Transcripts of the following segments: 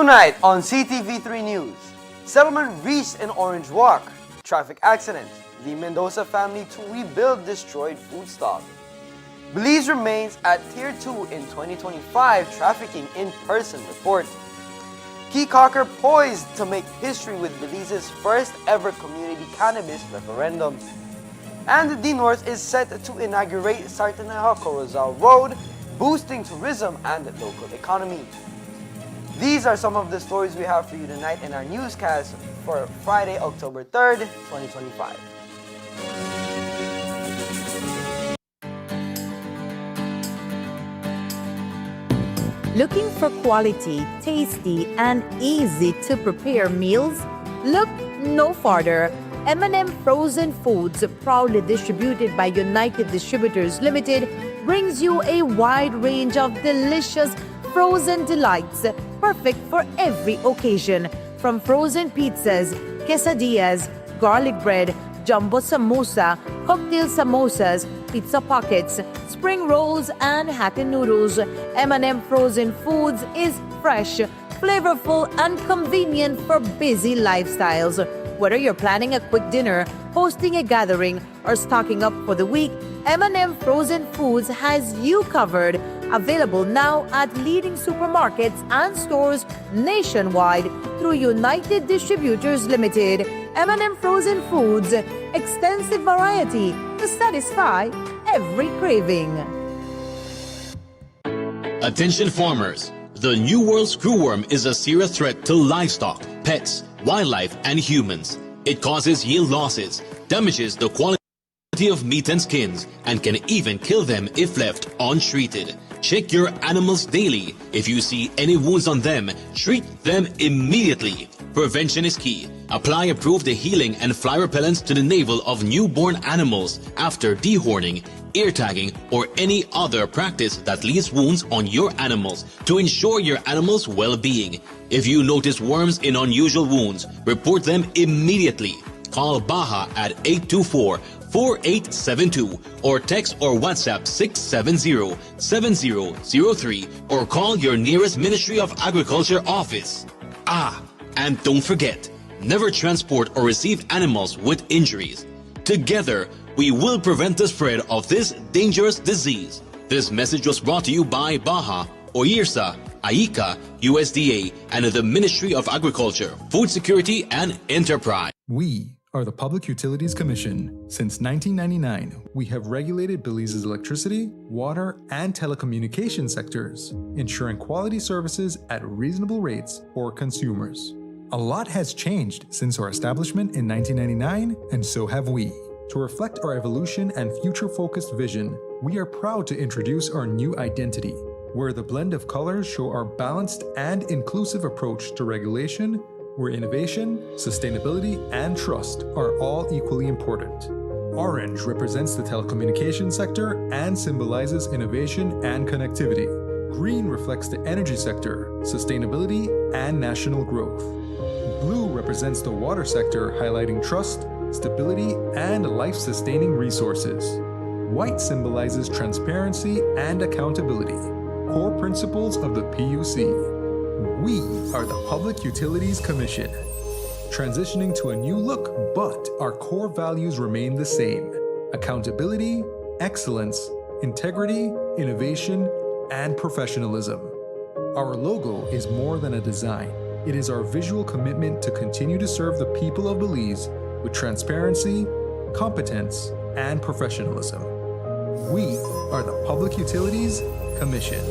Tonight on CTV3 News, settlement reached in Orange Walk, traffic accident, the Mendoza family to rebuild destroyed food stock. Belize remains at Tier 2 in 2025 trafficking in-person report. Caye Caulker poised to make history with Belize's first ever community cannabis referendum. And the North is set to inaugurate Sarteneja-Corozal Road, boosting tourism and the local economy. These are some of the stories we have for you tonight in our newscast for Friday, October 3rd, 2025. Looking for quality, tasty, and easy to prepare meals? Look no farther. M&M Frozen Foods, proudly distributed by United Distributors Limited, brings you a wide range of delicious frozen delights, perfect for every occasion. From frozen pizzas, quesadillas, garlic bread, jumbo samosa, cocktail samosas, pizza pockets, spring rolls, and hacken noodles. M&M Frozen Foods is fresh, flavorful, and convenient for busy lifestyles. Whether you're planning a quick dinner, hosting a gathering, or stocking up for the week, M&M Frozen Foods has you covered. Available now at leading supermarkets and stores nationwide through United Distributors Limited. M&M Frozen Foods, extensive variety to satisfy every craving. Attention farmers. The New World screwworm is a serious threat to livestock, pets, wildlife, and humans. It causes yield losses, damages the quality of meat and skins, and can even kill them if left untreated. Check your animals daily. If you see any wounds on them, treat them immediately. Prevention is key. Apply approved healing and fly repellents to the navel of newborn animals after dehorning, ear tagging, or any other practice that leaves wounds on your animals to ensure your animals' well-being. If you notice worms in unusual wounds, report them immediately. Call Baja at 824-4872 or text or WhatsApp 670-7003 or call your nearest Ministry of Agriculture office. And don't forget, never transport or receive animals with injuries. Together, we will prevent the spread of this dangerous disease. This message was brought to you by Baja, OIRSA, AICA, USDA, and the Ministry of Agriculture, Food Security, and Enterprise. We are the Public Utilities Commission. Since 1999, we have regulated Belize's electricity, water, and telecommunications sectors, ensuring quality services at reasonable rates for consumers. A lot has changed since our establishment in 1999, and so have we. To reflect our evolution and future-focused vision, we are proud to introduce our new identity, where the blend of colors show our balanced and inclusive approach to regulation, where innovation, sustainability, and trust are all equally important. Orange represents the telecommunications sector and symbolizes innovation and connectivity. Green reflects the energy sector, sustainability, and national growth. Blue represents the water sector, highlighting trust, stability, and life-sustaining resources. White symbolizes transparency and accountability, core principles of the PUC. We are the Public Utilities Commission, transitioning to a new look, but our core values remain the same: accountability, excellence, integrity, innovation, and professionalism. Our logo is more than a design. It is our visual commitment to continue to serve the people of Belize with transparency, competence, and professionalism. We are the Public Utilities Commission.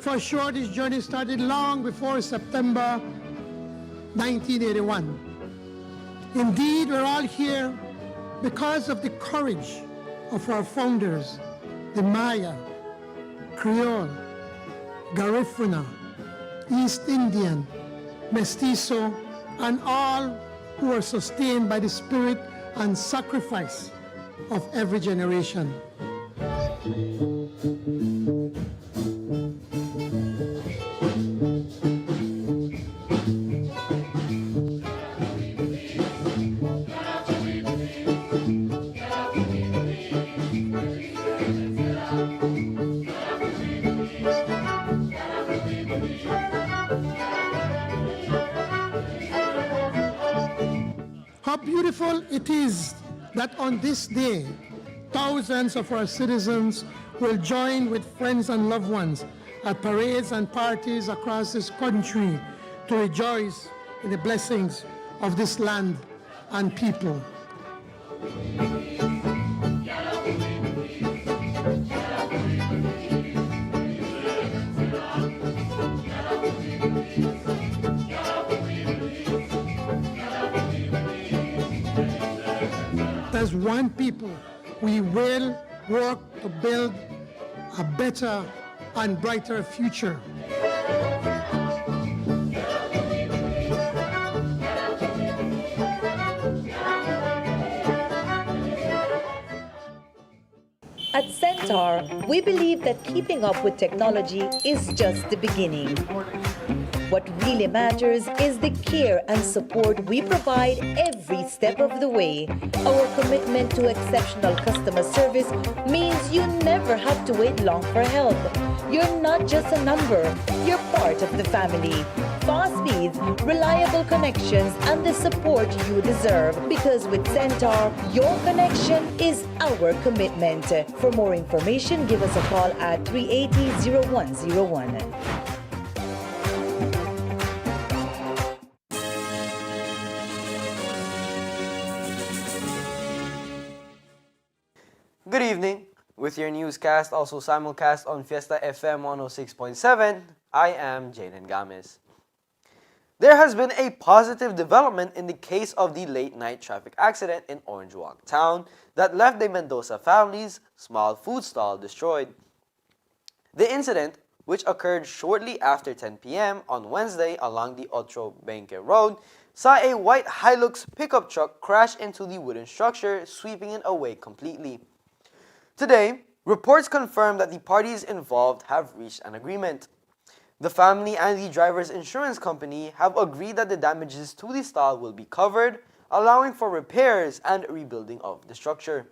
For sure, this journey started long before September 1981. Indeed, we're all here because of the courage of our founders, the Maya, Creole, Garifuna, East Indian, Mestizo, and all who are sustained by the spirit and sacrifice of every generation. How beautiful it is that on this day, thousands of our citizens will join with friends and loved ones at parades and parties across this country to rejoice in the blessings of this land and people. As one people, we will work to build a better and brighter future. At Centaur, we believe that keeping up with technology is just the beginning. What really matters is the care and support we provide every step of the way. Our commitment to exceptional customer service means you never have to wait long for help. You're not just a number, you're part of the family. Fast speeds, reliable connections, and the support you deserve. Because with Centaur, your connection is our commitment. For more information, give us a call at 380-0101. Good evening. With your newscast, also simulcast on Fiesta FM 106.7, I am Jaden Games. There has been a positive development in the case of the late-night traffic accident in Orange Walk Town that left the Mendoza family's small food stall destroyed. The incident, which occurred shortly after 10 p.m. on Wednesday along the Otro Benque Road, saw a white Hilux pickup truck crash into the wooden structure, sweeping it away completely. Today, reports confirm that the parties involved have reached an agreement. The family and the driver's insurance company have agreed that the damages to the stall will be covered, allowing for repairs and rebuilding of the structure.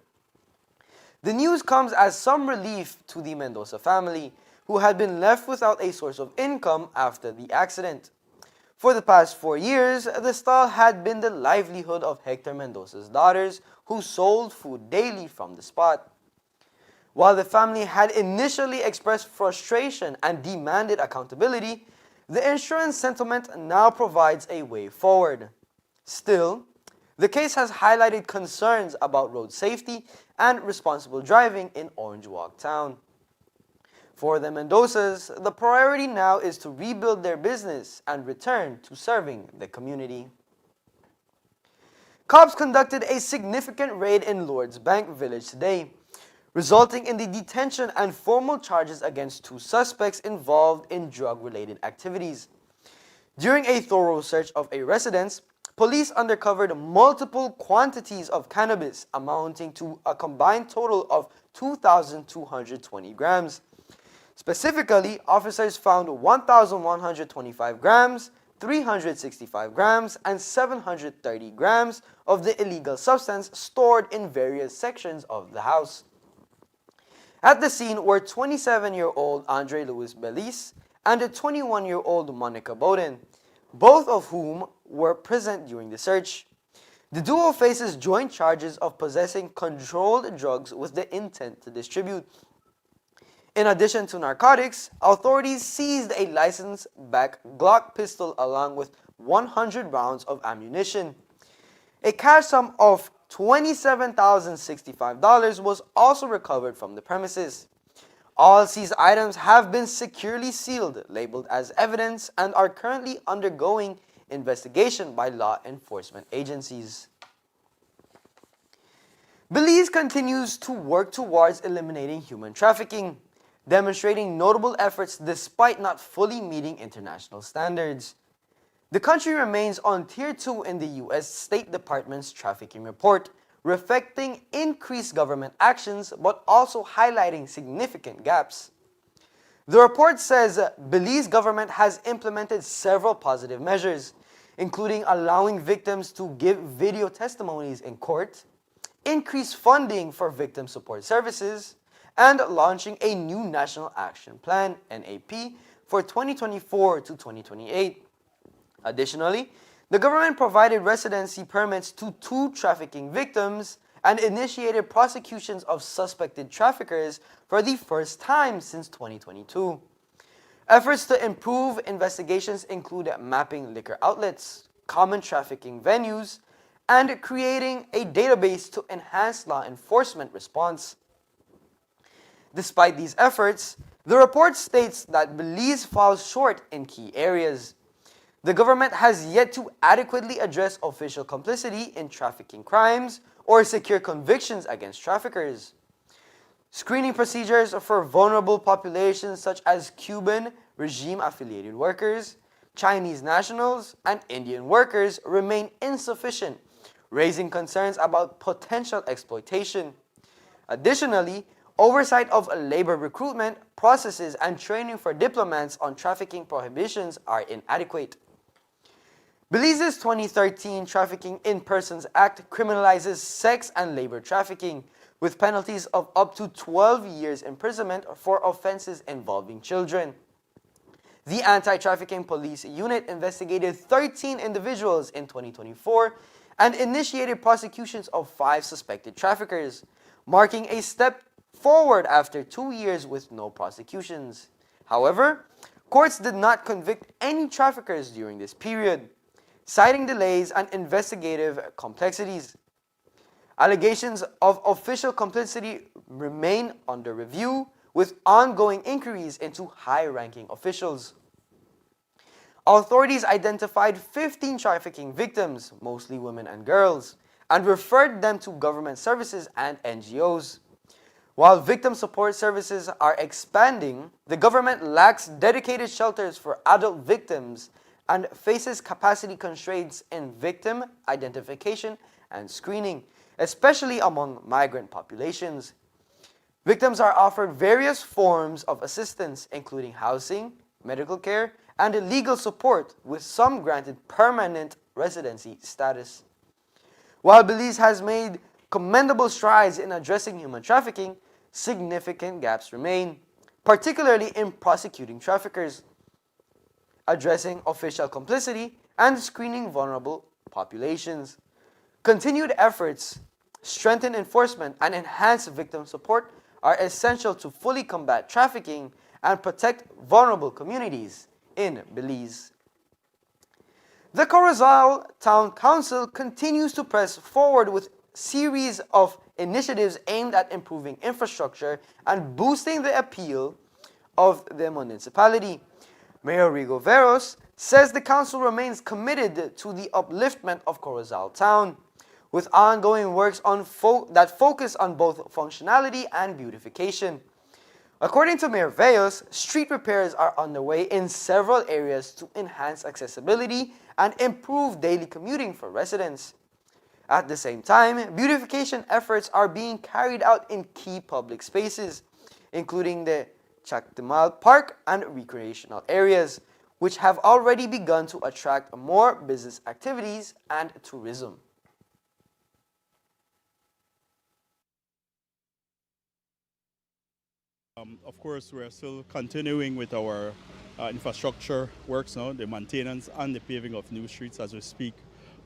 The news comes as some relief to the Mendoza family, who had been left without a source of income after the accident. For the past 4 years, the stall had been the livelihood of Hector Mendoza's daughters, who sold food daily from the spot. While the family had initially expressed frustration and demanded accountability, the insurance settlement now provides a way forward. Still, the case has highlighted concerns about road safety and responsible driving in Orange Walk Town. For the Mendozas, the priority now is to rebuild their business and return to serving the community. Cops conducted a significant raid in Lord's Bank Village today, resulting in the detention and formal charges against 2 suspects involved in drug-related activities. During a thorough search of a residence, police uncovered multiple quantities of cannabis amounting to a combined total of 2,220 grams. Specifically, officers found 1,125 grams, 365 grams, and 730 grams of the illegal substance stored in various sections of the house. At the scene were 27-year-old Andre Luis Beliz and a 21-year-old Monica Bowden, both of whom were present during the search. The duo faces joint charges of possessing controlled drugs with the intent to distribute. In addition to narcotics, authorities seized a license-backed Glock pistol along with 100 rounds of ammunition. A cash sum of $27,065 was also recovered from the premises. All seized items have been securely sealed, labeled as evidence, and are currently undergoing investigation by law enforcement agencies. Belize continues to work towards eliminating human trafficking, demonstrating notable efforts despite not fully meeting international standards. The country remains on Tier 2 in the U.S. State Department's trafficking report, reflecting increased government actions but also highlighting significant gaps. The report says Belize government has implemented several positive measures, including allowing victims to give video testimonies in court, increased funding for victim support services, and launching a new National Action Plan, NAP, for 2024 to 2028. Additionally, the government provided residency permits to 2 trafficking victims and initiated prosecutions of suspected traffickers for the first time since 2022. Efforts to improve investigations include mapping liquor outlets, common trafficking venues, and creating a database to enhance law enforcement response. Despite these efforts, the report states that Belize falls short in key areas. The government has yet to adequately address official complicity in trafficking crimes or secure convictions against traffickers. Screening procedures for vulnerable populations such as Cuban regime-affiliated workers, Chinese nationals, and Indian workers remain insufficient, raising concerns about potential exploitation. Additionally, oversight of labor recruitment, processes, and training for diplomats on trafficking prohibitions are inadequate. Belize's 2013 Trafficking in Persons Act criminalizes sex and labor trafficking, with penalties of up to 12 years imprisonment for offenses involving children. The Anti-Trafficking Police Unit investigated 13 individuals in 2024 and initiated prosecutions of 5 suspected traffickers, marking a step forward after 2 years with no prosecutions. However, courts did not convict any traffickers during this period, citing delays and investigative complexities. Allegations of official complicity remain under review, with ongoing inquiries into high-ranking officials. Authorities identified 15 trafficking victims, mostly women and girls, and referred them to government services and NGOs. While victim support services are expanding, the government lacks dedicated shelters for adult victims and faces capacity constraints in victim identification and screening, especially among migrant populations. Victims are offered various forms of assistance, including housing, medical care, and legal support, with some granted permanent residency status. While Belize has made commendable strides in addressing human trafficking, significant gaps remain, particularly in prosecuting traffickers, addressing official complicity, and screening vulnerable populations. Continued efforts, strengthen enforcement, and enhance victim support are essential to fully combat trafficking and protect vulnerable communities in Belize. The Corozal Town Council continues to press forward with a series of initiatives aimed at improving infrastructure and boosting the appeal of the municipality. Mayor Rigo Veros says the council remains committed to the upliftment of Corozal Town, with ongoing works that focus on both functionality and beautification. According to Mayor Veros, street repairs are underway in several areas to enhance accessibility and improve daily commuting for residents. At the same time, beautification efforts are being carried out in key public spaces, including the Chactimal Park and recreational areas, which have already begun to attract more business activities and tourism. Of course, we're still continuing with our infrastructure works now, the maintenance and the paving of new streets as we speak.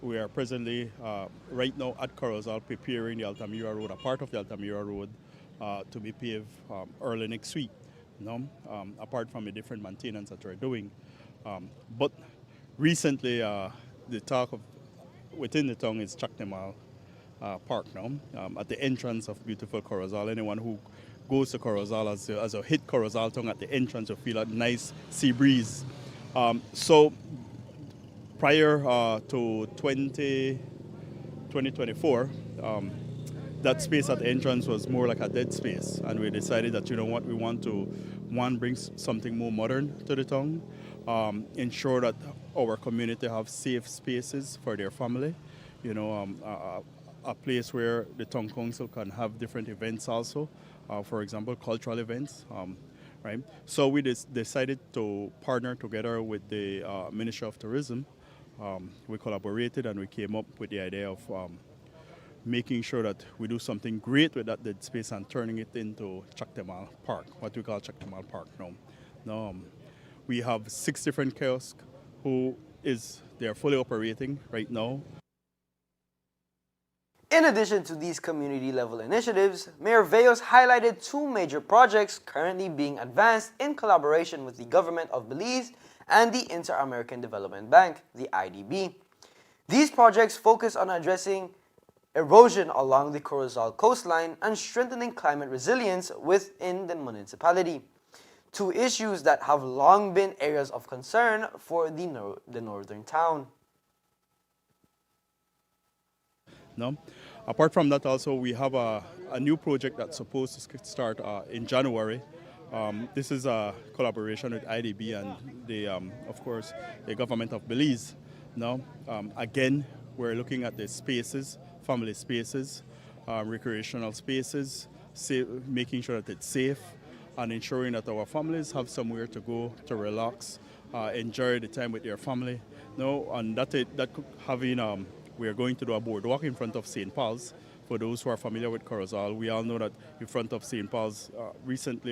We are presently, right now at Corozal, preparing the Altamira Road, a part of the Altamira Road, to be paved early next week. Apart from the different maintenance that we're doing. But recently, the talk of within the town is Chactimal Park now, at the entrance of beautiful Corozal. Anyone who goes to Corozal as a hit Corozal town at the entrance will feel a nice sea breeze. So prior to 2024, that space at the entrance was more like a dead space, and we decided that, you know what, we want to, bring something more modern to the town, ensure that our community have safe spaces for their family, a place where the town council can have different events also, for example, cultural events, right? So we decided to partner together with the Ministry of Tourism. We collaborated and we came up with the idea of making sure that we do something great with that dead space and turning it into Chactimal Park, what we call Chactimal Park now. We have 6 different kiosks they are fully operating right now. In addition to these community-level initiatives, Mayor Veos highlighted 2 major projects currently being advanced in collaboration with the government of Belize and the Inter-American Development Bank, the IDB. These projects focus on addressing erosion along the Corozal coastline and strengthening climate resilience within the municipality, 2 issues that have long been areas of concern for the northern town. Apart from that, also we have a new project that's supposed to start in January. This is a collaboration with IDB and of course, the government of Belize. Again, we're looking at the spaces, family spaces, recreational spaces, making sure that it's safe, and ensuring that our families have somewhere to go to relax, enjoy the time with their family. No, and we are going to do a boardwalk in front of St. Paul's. For those who are familiar with Corozal, we all know that in front of St. Paul's,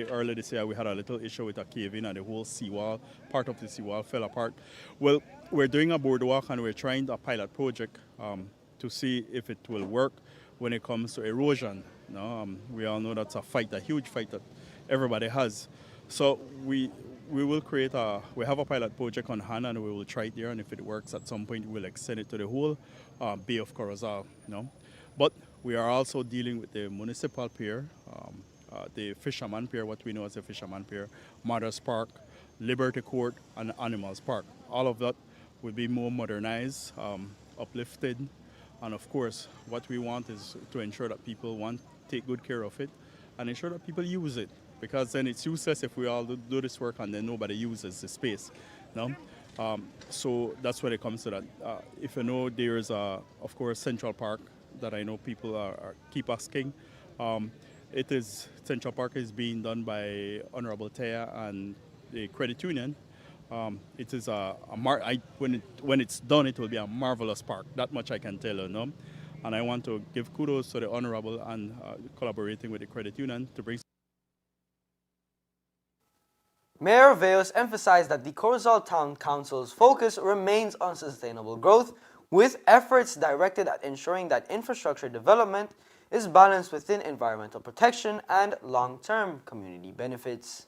earlier this year, we had a little issue with a cave-in and the whole seawall, part of the seawall fell apart. Well, we're doing a boardwalk and we're trying a pilot project to see if it will work when it comes to erosion. No, we all know that's a huge fight that everybody has. So we will we have a pilot project on hand and we will try it there, and if it works at some point we'll extend it to the whole Bay of Corozal. No? But we are also dealing with the municipal pier, the Fisherman Pier, what we know as the Fisherman Pier, Mother's Park, Liberty Court, and Animals Park. All of that will be more modernized, uplifted, and of course what we want is to ensure that people take good care of it and ensure that people use it, because then it's useless if we all do this work and then nobody uses the space. No? So that's when it comes to that. If you know, there is of course Central Park that I know people keep asking. Central Park is being done by Honorable Taya and the credit union. It is when it's done, it will be a marvelous park. That much I can tell you, no? And I want to give kudos to the Honorable and collaborating with the credit union to bring. Mayor Veos emphasized that the Corozal Town Council's focus remains on sustainable growth, with efforts directed at ensuring that infrastructure development is balanced within environmental protection and long-term community benefits.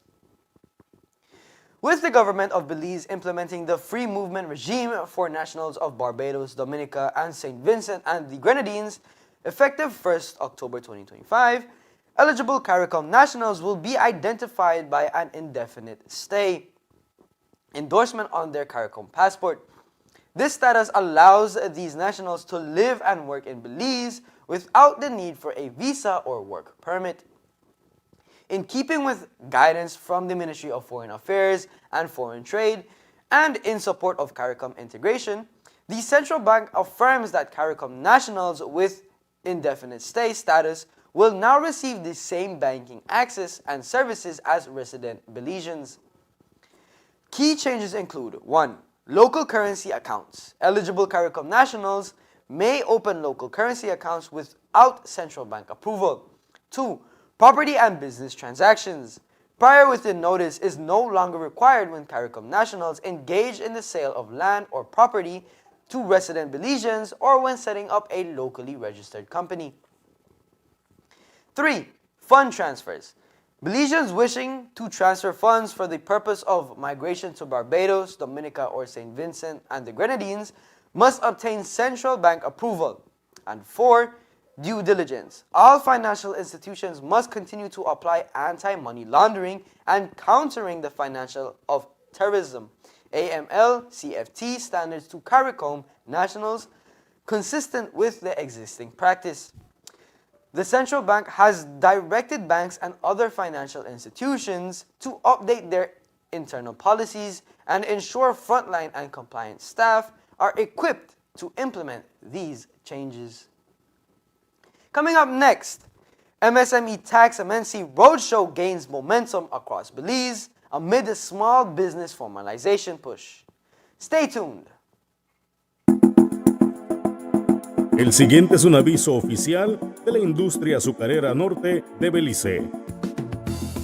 With the government of Belize implementing the free movement regime for nationals of Barbados, Dominica, and St. Vincent and the Grenadines, effective 1st October 2025, eligible CARICOM nationals will be identified by an indefinite stay endorsement on their CARICOM passport. This status allows these nationals to live and work in Belize without the need for a visa or work permit. In keeping with guidance from the Ministry of Foreign Affairs and Foreign Trade, and in support of CARICOM integration, the Central Bank affirms that CARICOM nationals with indefinite stay status will now receive the same banking access and services as resident Belizeans. Key changes include 1. Local currency accounts. Eligible CARICOM nationals may open local currency accounts without central bank approval. 2. Property and business transactions. Prior written notice is no longer required when CARICOM nationals engage in the sale of land or property to resident Belizeans or when setting up a locally registered company. 3. Fund transfers. Belizeans wishing to transfer funds for the purpose of migration to Barbados, Dominica, or St. Vincent and the Grenadines must obtain central bank approval. And 4. Due diligence. All financial institutions must continue to apply anti-money laundering and countering the financial of terrorism (AML CFT) standards to CARICOM nationals, consistent with the existing practice. The central bank has directed banks and other financial institutions to update their internal policies and ensure frontline and compliance staff are equipped to implement these changes. Coming up next, MSME Tax Amency Roadshow gains momentum across Belize amid the small business formalization push. Stay tuned. El siguiente es un aviso oficial de la industria azucarera norte de Belice.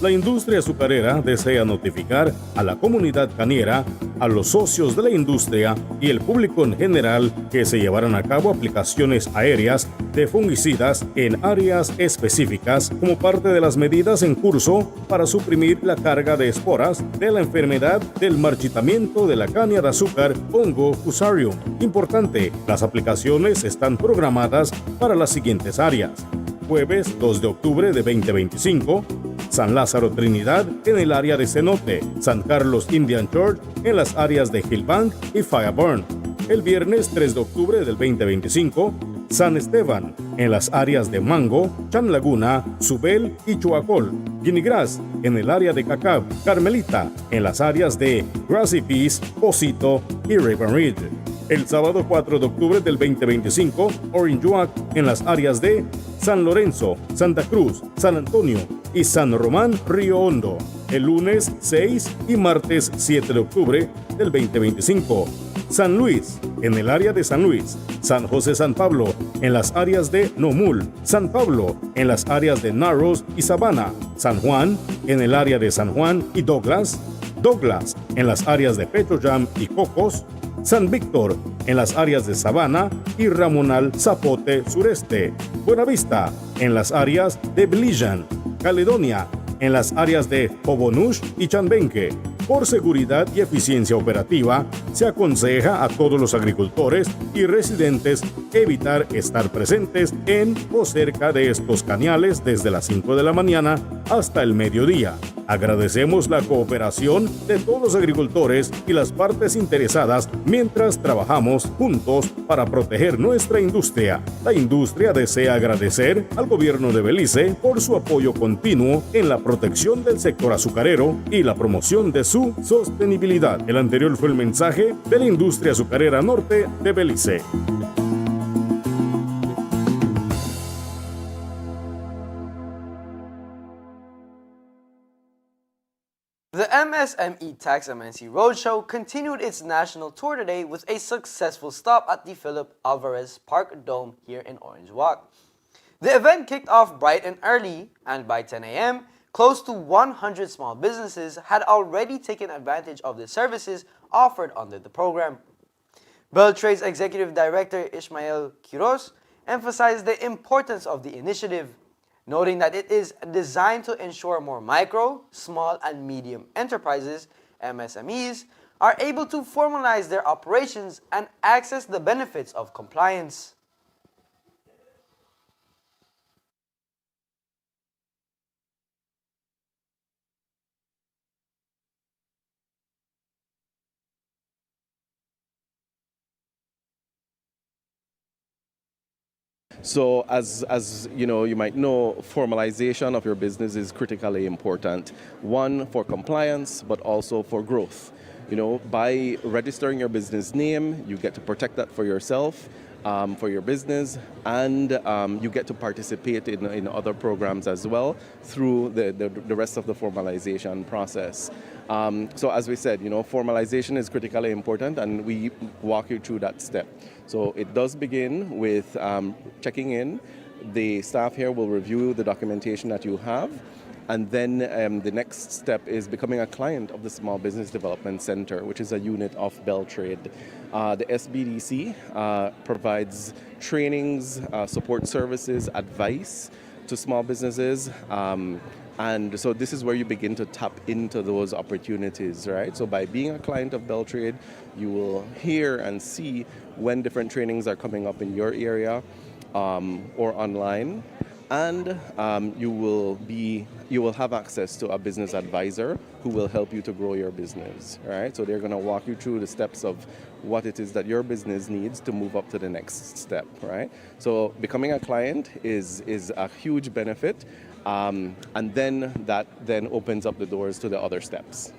La industria azucarera desea notificar a la comunidad caniera, a los socios de la industria y el público en general que se llevarán a cabo aplicaciones aéreas de fungicidas en áreas específicas como parte de las medidas en curso para suprimir la carga de esporas de la enfermedad del marchitamiento de la caña de azúcar hongo fusarium. Importante, las aplicaciones están programadas para las siguientes áreas. Jueves 2 de octubre de 2025, San Lázaro Trinidad en el área de Cenote, San Carlos Indian Church en las áreas de Hillbank y Fireburn. El viernes 3 de octubre del 2025, San Esteban en las áreas de Mango, Chan Laguna, Subel y Chuacol. Guinigras en el área de Cacab, Carmelita en las áreas de Grassy Peace, Posito y Raven Ridge. El sábado 4 de octubre del 2025, Orange Walk en las áreas de San Lorenzo, Santa Cruz, San Antonio y San Román, Río Hondo. El lunes 6 y martes 7 de octubre del 2025. San Luis, en el área de San Luis, San José San Pablo, en las áreas de Nomul, San Pablo, en las áreas de Narrows y Sabana, San Juan, en el área de San Juan y Douglas, Douglas, en las áreas de Petrojam y Cocos, San Víctor, en las áreas de Sabana y Ramonal Zapote Sureste, Buenavista, en las áreas de Belijan, Caledonia, en las áreas de Obonush y Chanbenque. Por seguridad y eficiencia operativa, se aconseja a todos los agricultores y residentes evitar estar presentes en o cerca de estos cañales desde las 5 de la mañana hasta el mediodía. Agradecemos la cooperación de todos los agricultores y las partes interesadas mientras trabajamos juntos para proteger nuestra industria. La industria desea agradecer al gobierno de Belice por su apoyo continuo en la protección del sector azucarero y la promoción de su sostenibilidad. El anterior fue el mensaje de la industria azucarera norte de Belice. The MSME Tax MNC Roadshow continued its national tour today with a successful stop at the Philip Alvarez Park Dome here in Orange Walk. The event kicked off bright and early, and by 10 a.m., close to 100 small businesses had already taken advantage of the services offered under the program. Beltrade's Executive Director Ismael Quiroz emphasized the importance of the initiative, noting that it is designed to ensure more micro, small, and medium enterprises, MSMEs, are able to formalize their operations and access the benefits of compliance. So as you know, you might know, formalization of your business is critically important. One, for compliance, but also for growth. You know, by registering your business name, you get to protect that for yourself, for your business, and you get to participate in other programs as well through the rest of the formalization process. So as we said, you know, formalization is critically important, and we walk you through that step. So it does begin with checking in. The staff here will review the documentation that you have, and then the next step is becoming a client of the Small Business Development Center, which is a unit of Beltrade. The SBDC provides trainings, support services, advice to small businesses. And so this is where you begin to tap into those opportunities, right? So by being a client of Beltrade, you will hear and see when different trainings are coming up in your area or online. And you will have access to a business advisor who will help you to grow your business, right? So they're going to walk you through the steps of what it is that your business needs to move up to the next step, right? So becoming a client is a huge benefit, and then that opens up the doors to the other steps.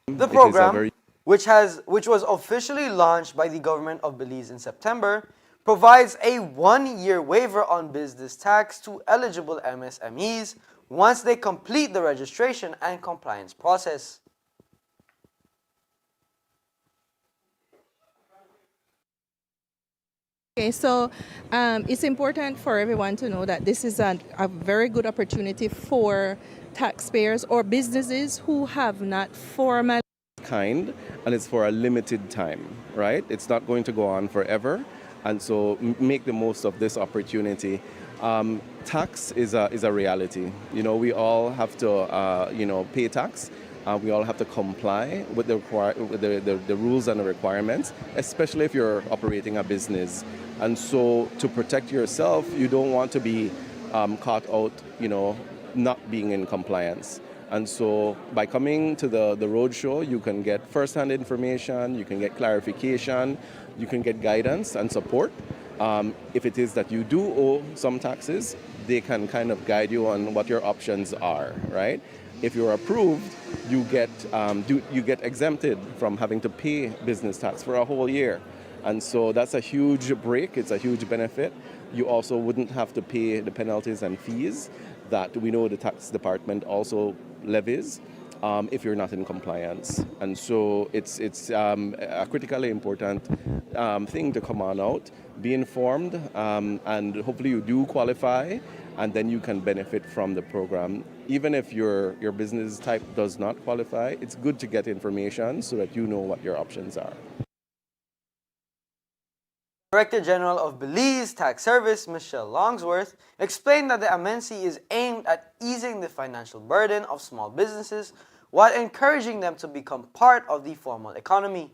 The program, which was officially launched by the government of Belize in September, provides a 1-year waiver on business tax to eligible MSMEs once they complete the registration and compliance process. Okay, so it's important for everyone to know that this is a very good opportunity for taxpayers or businesses who have not formally and it's for a limited time, right? It's not going to go on forever, and so make the most of this opportunity. Tax is a reality. You know, we all have to pay tax. We all have to comply with the rules and the requirements, especially if you're operating a business. And so to protect yourself, you don't want to be caught out, not being in compliance. And so by coming to the roadshow, you can get first-hand information, you can get clarification, you can get guidance and support. If it is that you do owe some taxes, they can kind of guide you on what your options are, right? If you're approved, you get exempted from having to pay business tax for a whole year. And so that's a huge break, it's a huge benefit. You also wouldn't have to pay the penalties and fees that we know the tax department also levies if you're not in compliance. And so it's a critically important thing to come on out, be informed, and hopefully you do qualify, and then you can benefit from the program. Even if your business type does not qualify, it's good to get information so that you know what your options are. Director General of Belize Tax Service, Michelle Longsworth, explained that the amnesty is aimed at easing the financial burden of small businesses while encouraging them to become part of the formal economy.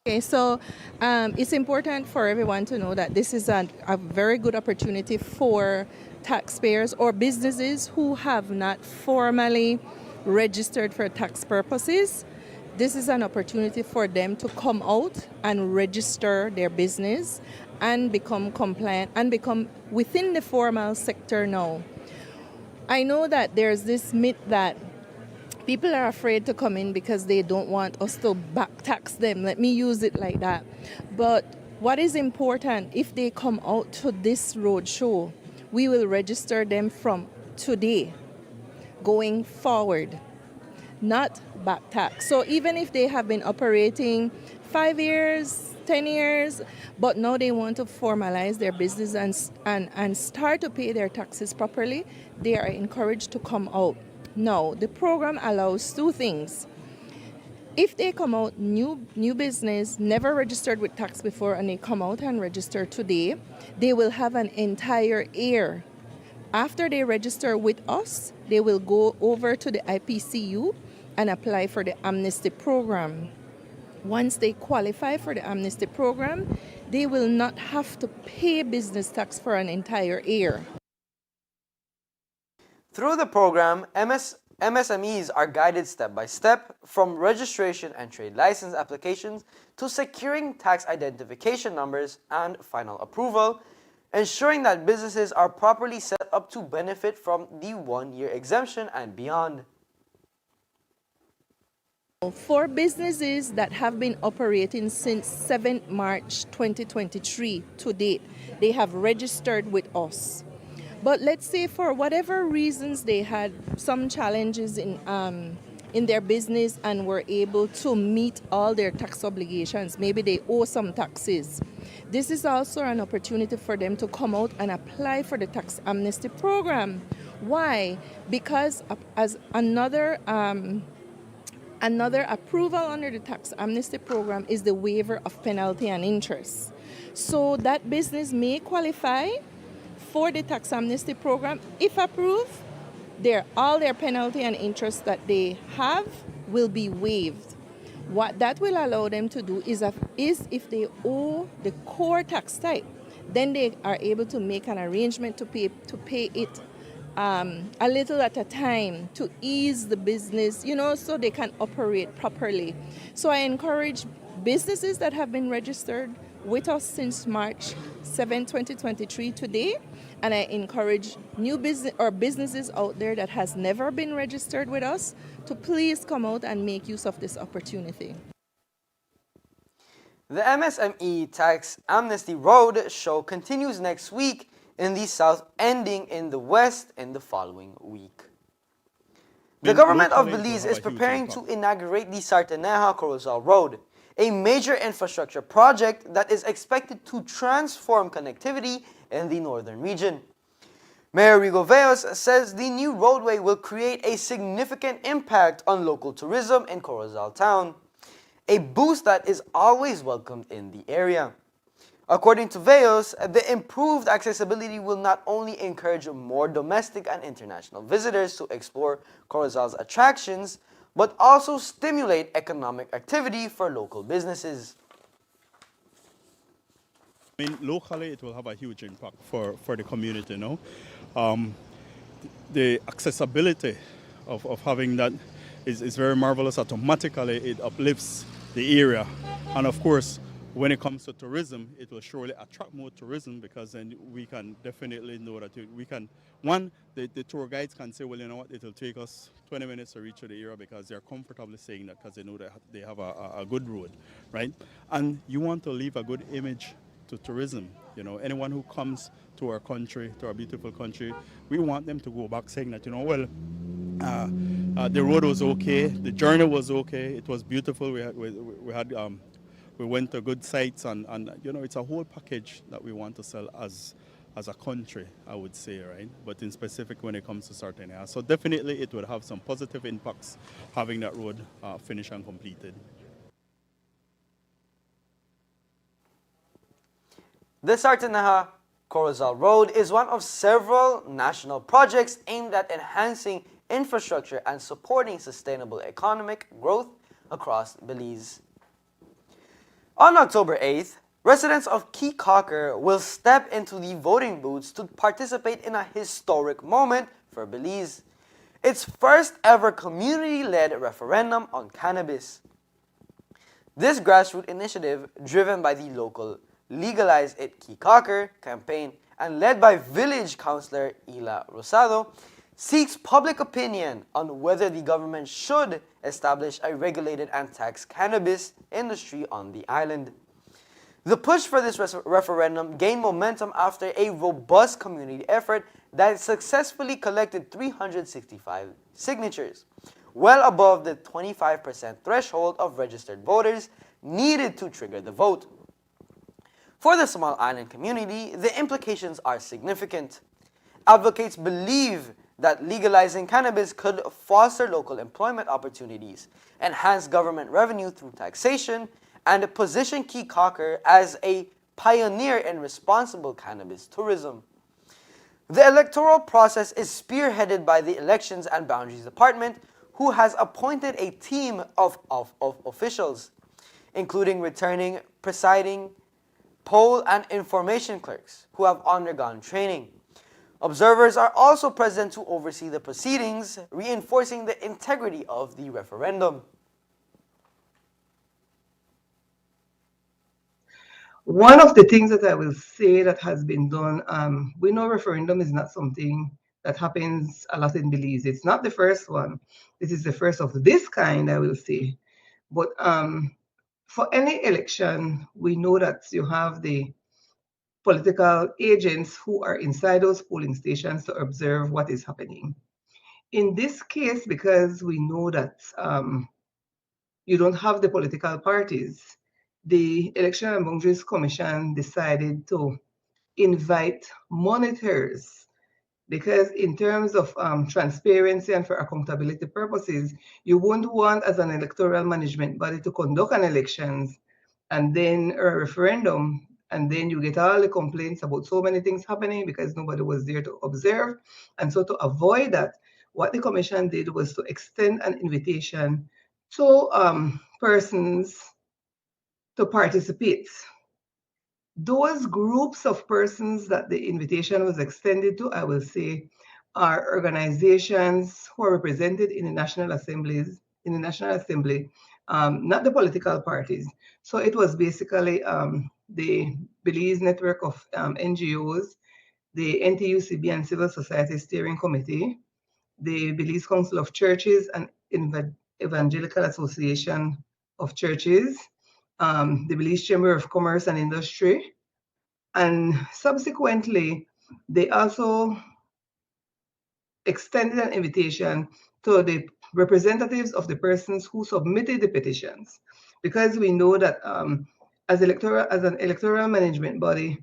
Okay, so it's important for everyone to know that this is a very good opportunity for taxpayers or businesses who have not formally registered for tax purposes. This is an opportunity for them to come out and register their business and become compliant and become within the formal sector now. I know that there's this myth that people are afraid to come in because they don't want us to back tax them. Let me use it like that. But what is important, if they come out to this roadshow, we will register them from today going forward, not back tax. So even if they have been operating 5 years, 10 years, but now they want to formalize their business and start to pay their taxes properly, they are encouraged to come out. Now, the program allows two things. If they come out new business, never registered with tax before, and they come out and register today, they will have an entire year. After they register with us, they will go over to the IPCU and apply for the amnesty program. Once they qualify for the amnesty program, they will not have to pay business tax for an entire year. Through the program, MSMEs are guided step by step from registration and trade license applications to securing tax identification numbers and final approval, ensuring that businesses are properly set up to benefit from the 1-year exemption and beyond. For businesses that have been operating since 7th March 2023 to date, they have registered with us. But let's say for whatever reasons they had some challenges in their business and were able to meet all their tax obligations. Maybe they owe some taxes. This is also an opportunity for them to come out and apply for the tax amnesty program. Why? Because as another approval under the tax amnesty program is the waiver of penalty and interest. So that business may qualify for the tax amnesty program. If approved, all their penalty and interest that they have will be waived. What that will allow them to do is if they owe the core tax type, then they are able to make an arrangement to pay it a little at a time to ease the business, so they can operate properly. So I encourage businesses that have been registered with us since March 7, 2023 today, and I encourage new businesses out there that has never been registered with us to please come out and make use of this opportunity. The MSME Tax Amnesty Road Show continues next week in the south, ending in the west in the following week. The government of Belize is preparing to inaugurate the Sarteneja-Corozal Road, a major infrastructure project that is expected to transform connectivity in the northern region. Mayor Rigo Veos says the new roadway will create a significant impact on local tourism in Corozal town, a boost that is always welcomed in the area. According to Veos, the improved accessibility will not only encourage more domestic and international visitors to explore Corozal's attractions, but also stimulate economic activity for local businesses. I mean, locally, it will have a huge impact for the community, The accessibility of having that is very marvelous. Automatically, it uplifts the area. And of course, When it comes to tourism, it will surely attract more tourism, because then we can definitely know that we can, one, the tour guides can say, well, you know what, it'll take us 20 minutes to reach to the area, because they're comfortably saying that, because they know that they have a good road, right? And you want to leave a good image to tourism. You know, anyone who comes to our country, to our beautiful country, we want them to go back saying that, you know, well, the road was okay, the journey was okay, it was beautiful. We went to good sites, and you know, it's a whole package that we want to sell as a country, I would say, right? But in specific when it comes to Sarteneja. So definitely it would have some positive impacts having that road finished and completed. The Sarteneja-Corozal Road is one of several national projects aimed at enhancing infrastructure and supporting sustainable economic growth across Belize. On October 8th, residents of Caye Caulker will step into the voting booths to participate in a historic moment for Belize, its first ever community-led referendum on cannabis. This grassroots initiative, driven by the local Legalize It Caye Caulker campaign and led by village councillor Ila Rosado, seeks public opinion on whether the government should establish a regulated and taxed cannabis industry on the island. The push for this referendum gained momentum after a robust community effort that successfully collected 365 signatures, well above the 25% threshold of registered voters needed to trigger the vote. For the small island community, the implications are significant. Advocates believe that legalizing cannabis could foster local employment opportunities, enhance government revenue through taxation, and position Caye Caulker as a pioneer in responsible cannabis tourism. The electoral process is spearheaded by the Elections and Boundaries Department, who has appointed a team of officials, including returning, presiding, poll and information clerks who have undergone training. Observers are also present to oversee the proceedings, reinforcing the integrity of the referendum. One of the things that I will say that has been done, we know referendum is not something that happens a lot in Belize. It's not the first one. This is the first of this kind, I will say. But for any election, we know that you have the political agents who are inside those polling stations to observe what is happening. In this case, because we know that you don't have the political parties, the Election and Boundaries Commission decided to invite monitors, because in terms of transparency and for accountability purposes, you wouldn't want as an electoral management body to conduct an elections and then a referendum, and then you get all the complaints about so many things happening because nobody was there to observe. And so to avoid that, what the commission did was to extend an invitation to persons to participate. Those groups of persons that the invitation was extended to, I will say, are organizations who are represented in the National Assembly, not the political parties. So it was basically the Belize network of NGOs, the NTUCB and Civil Society Steering Committee, the Belize Council of Churches and Evangelical Association of Churches, the Belize Chamber of Commerce and Industry, and subsequently, they also extended an invitation to the representatives of the persons who submitted the petitions, because we know that as an electoral management body,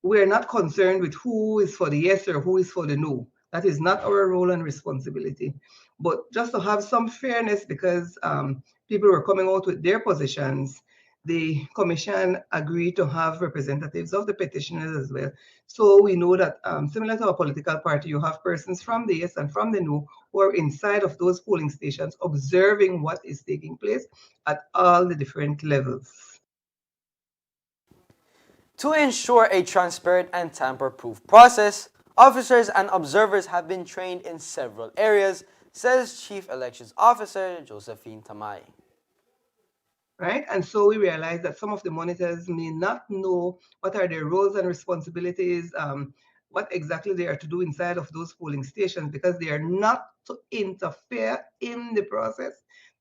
we're not concerned with who is for the yes or who is for the no. That is not our role and responsibility. But just to have some fairness, because people were coming out with their positions, the commission agreed to have representatives of the petitioners as well. So we know that similar to a political party, you have persons from the yes and from the no who are inside of those polling stations observing what is taking place at all the different levels. To ensure a transparent and tamper-proof process, officers and observers have been trained in several areas, says Chief Elections Officer Josephine Tamay. right? And so we realized that some of the monitors may not know what are their roles and responsibilities, what exactly they are to do inside of those polling stations, because they are not to interfere in the process.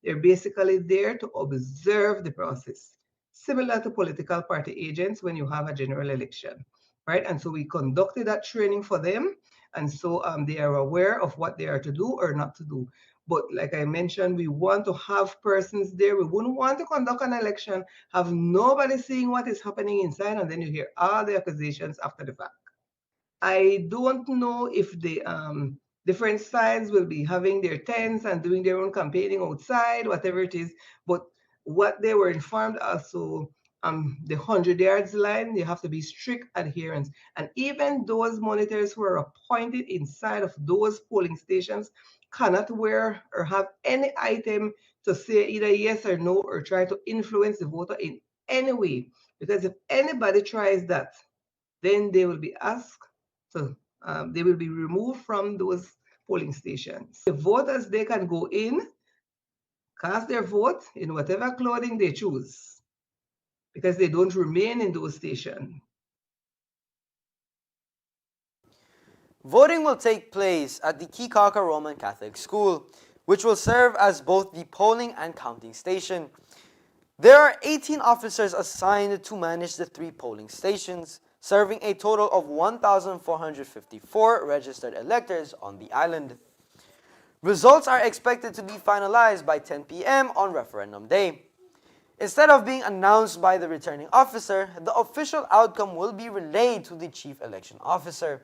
They're basically there to observe the process, similar to political party agents when you have a general election, right? And so we conducted that training for them. And so they are aware of what they are to do or not to do. But like I mentioned, we want to have persons there. We wouldn't want to conduct an election, have nobody seeing what is happening inside, and then you hear all the accusations after the fact. I don't know if the different sides will be having their tents and doing their own campaigning outside, whatever it is. But what they were informed also, the 100 yards line, you have to be strict adherence. And even those monitors who are appointed inside of those polling stations cannot wear or have any item to say either yes or no or try to influence the voter in any way. Because if anybody tries that, then they will be asked to, they will be removed from those polling stations. The voters, they can go in, cast their vote in whatever clothing they choose, because they don't remain in those stations. Voting will take place at the Caye Caulker Roman Catholic School, which will serve as both the polling and counting station. There are 18 officers assigned to manage the 3 polling stations, serving a total of 1,454 registered electors on the island. Results are expected to be finalized by 10 p.m. on referendum day. Instead of being announced by the returning officer, the official outcome will be relayed to the chief election officer,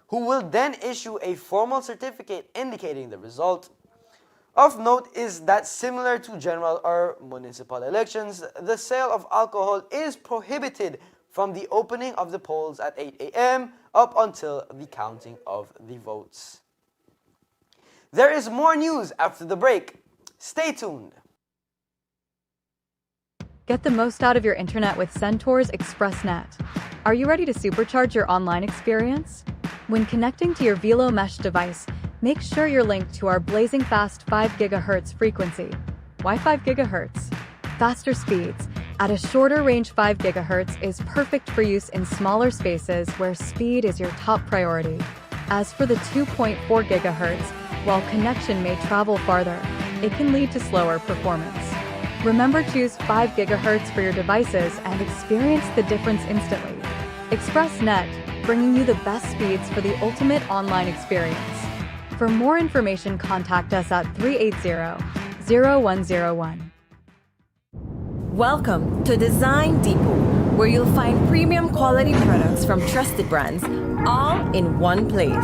who will then issue a formal certificate indicating the result. Of note is that similar to general or municipal elections, the sale of alcohol is prohibited from the opening of the polls at 8 a.m. up until the counting of the votes. There is more news after the break. Stay tuned. Get the most out of your internet with Centaur's ExpressNet. Are you ready to supercharge your online experience? When connecting to your Velo Mesh device, make sure you're linked to our blazing fast 5 GHz frequency. Why 5 GHz? Faster speeds. At a shorter range, 5 GHz is perfect for use in smaller spaces where speed is your top priority. As for the 2.4 GHz, while connection may travel farther, it can lead to slower performance. Remember to use 5 GHz for your devices and experience the difference instantly. ExpressNet, bringing you the best speeds for the ultimate online experience. For more information, contact us at 380-0101. Welcome to Design Depot, where you'll find premium quality products from trusted brands, all in one place.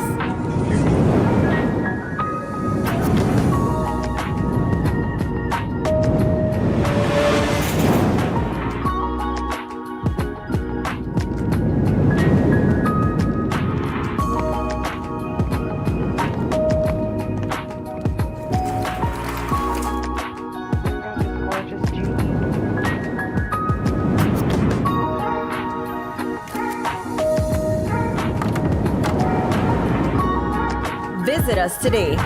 Visit us today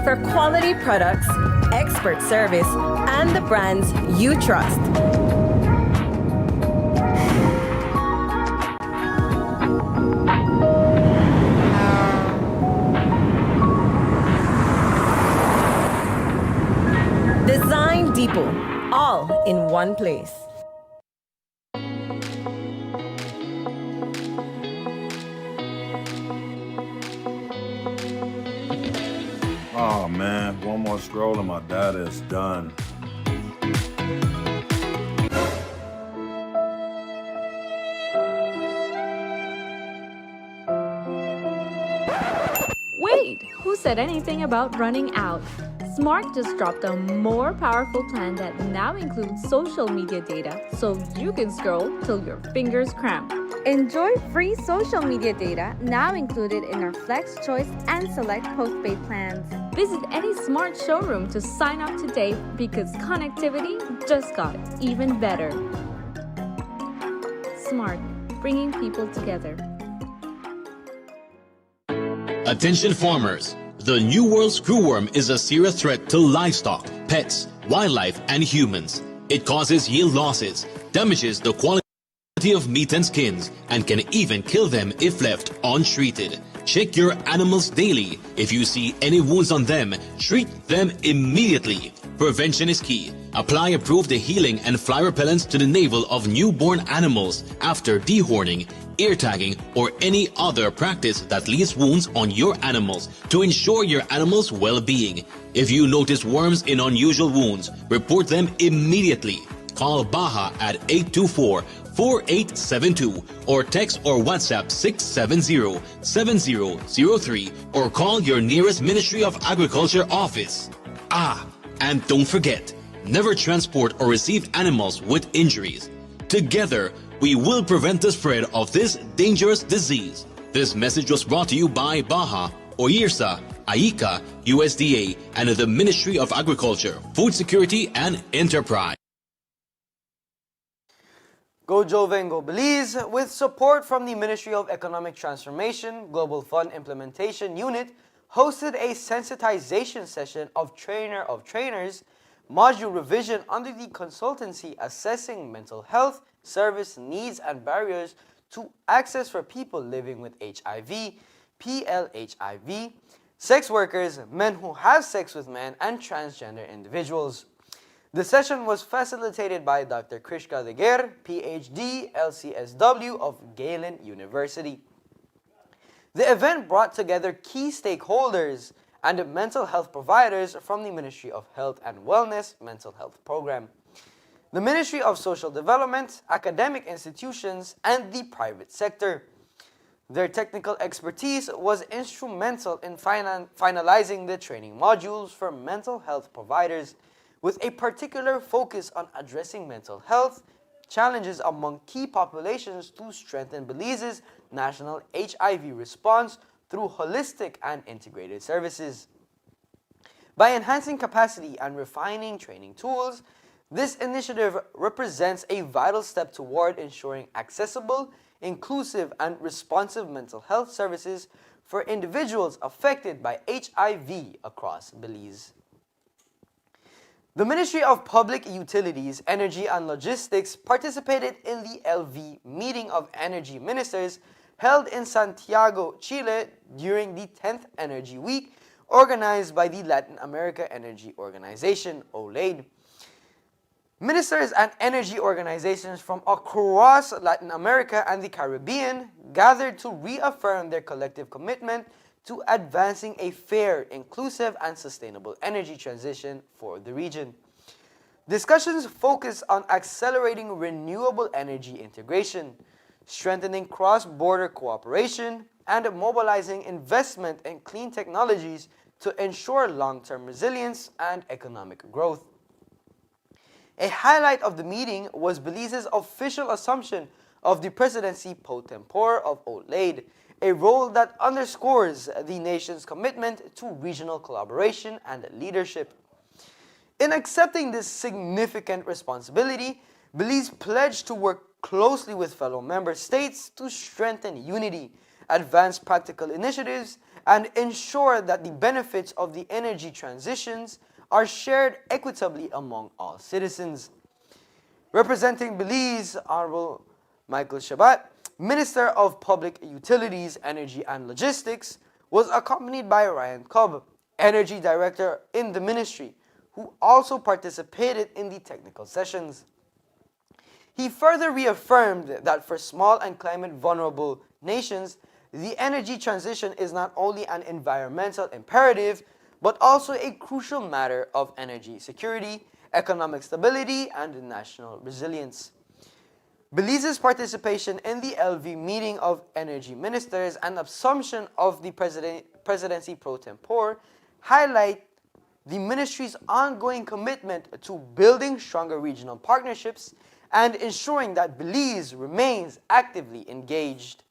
for quality products, expert service, and the brands you trust. Design Depot, all in one place. Oh man, one more stroll and my data is done. Wait, who said anything about running out? Smart just dropped a more powerful plan that now includes social media data, so you can scroll till your fingers cramp. Enjoy free social media data now included in our Flex Choice and Select postpaid plans. Visit any Smart showroom to sign up today because connectivity just got even better. Smart, bringing people together. Attention farmers. The New World screwworm is a serious threat to livestock, pets, wildlife, and humans. It causes yield losses, damages the quality of meat and skins, and can even kill them if left untreated. Check your animals daily. If you see any wounds on them, treat them immediately. Prevention is key. Apply approved healing and fly repellents to the navel of newborn animals after dehorning, ear tagging, or any other practice that leaves wounds on your animals to ensure your animals' well-being. If you notice worms in unusual wounds, report them immediately. Call Baja at 824-4872 or text or WhatsApp 670-7003 or call your nearest Ministry of Agriculture office. And don't forget, never transport or receive animals with injuries. Together, we will prevent the spread of this dangerous disease. This message was brought to you by Baja, OIRSA, AICA, USDA, and the Ministry of Agriculture, Food Security, and Enterprise. Go Joven, Go Belize, with support from the Ministry of Economic Transformation, Global Fund Implementation Unit, hosted a sensitization session of trainers, module revision under the consultancy assessing mental health, service needs and barriers to access for people living with HIV, PLHIV, sex workers, men who have sex with men, and transgender individuals. The session was facilitated by Dr. Krishka Deguer, PhD, LCSW of Galen University. The event brought together key stakeholders and mental health providers from the Ministry of Health and Wellness Mental Health Program, the Ministry of Social Development, academic institutions, and the private sector. Their technical expertise was instrumental in finalizing the training modules for mental health providers, with a particular focus on addressing mental health challenges among key populations to strengthen Belize's national HIV response through holistic and integrated services. By enhancing capacity and refining training tools, this initiative represents a vital step toward ensuring accessible, inclusive, and responsive mental health services for individuals affected by HIV across Belize. The Ministry of Public Utilities, Energy and Logistics participated in the LV Meeting of Energy Ministers held in Santiago, Chile during the 10th Energy Week organized by the Latin America Energy Organization, OLAID. Ministers and energy organizations from across Latin America and the Caribbean gathered to reaffirm their collective commitment to advancing a fair, inclusive, and sustainable energy transition for the region. Discussions focus on accelerating renewable energy integration, strengthening cross-border cooperation, and mobilizing investment in clean technologies to ensure long-term resilience and economic growth. A highlight of the meeting was Belize's official assumption of the presidency pro tempore of OLAID, a role that underscores the nation's commitment to regional collaboration and leadership. In accepting this significant responsibility, Belize pledged to work closely with fellow member states to strengthen unity, advance practical initiatives, and ensure that the benefits of the energy transitions are shared equitably among all citizens. Representing Belize, Honorable Michael Shabat, Minister of Public Utilities, Energy and Logistics, was accompanied by Ryan Cobb, Energy Director in the ministry, who also participated in the technical sessions. He further reaffirmed that for small and climate-vulnerable nations, the energy transition is not only an environmental imperative, but also a crucial matter of energy security, economic stability, and national resilience. Belize's participation in the LV Meeting of Energy Ministers and assumption of the presidency pro tempore highlight the ministry's ongoing commitment to building stronger regional partnerships and ensuring that Belize remains actively engaged.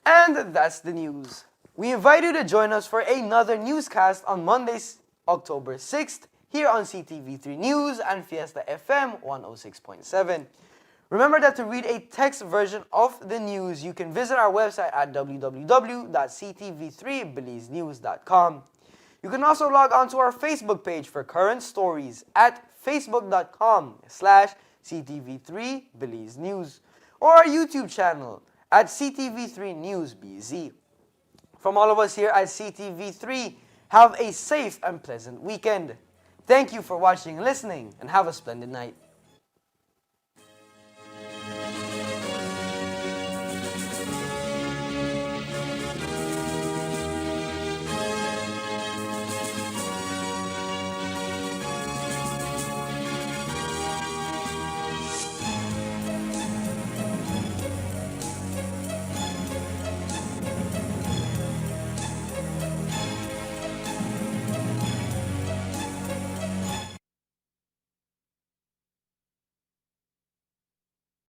And that's the news. We invite you to join us for another newscast on Monday, October 6th, here on CTV3 News and Fiesta FM 106.7. Remember that to read a text version of the news, you can visit our website at www.ctv3belizenews.com. You can also log on to our Facebook page for current stories at facebook.com/CTV3 Belize News or our YouTube channel at CTV3 News BZ. From all of us here at CTV3, have a safe and pleasant weekend. Thank you for watching and listening, and have a splendid night.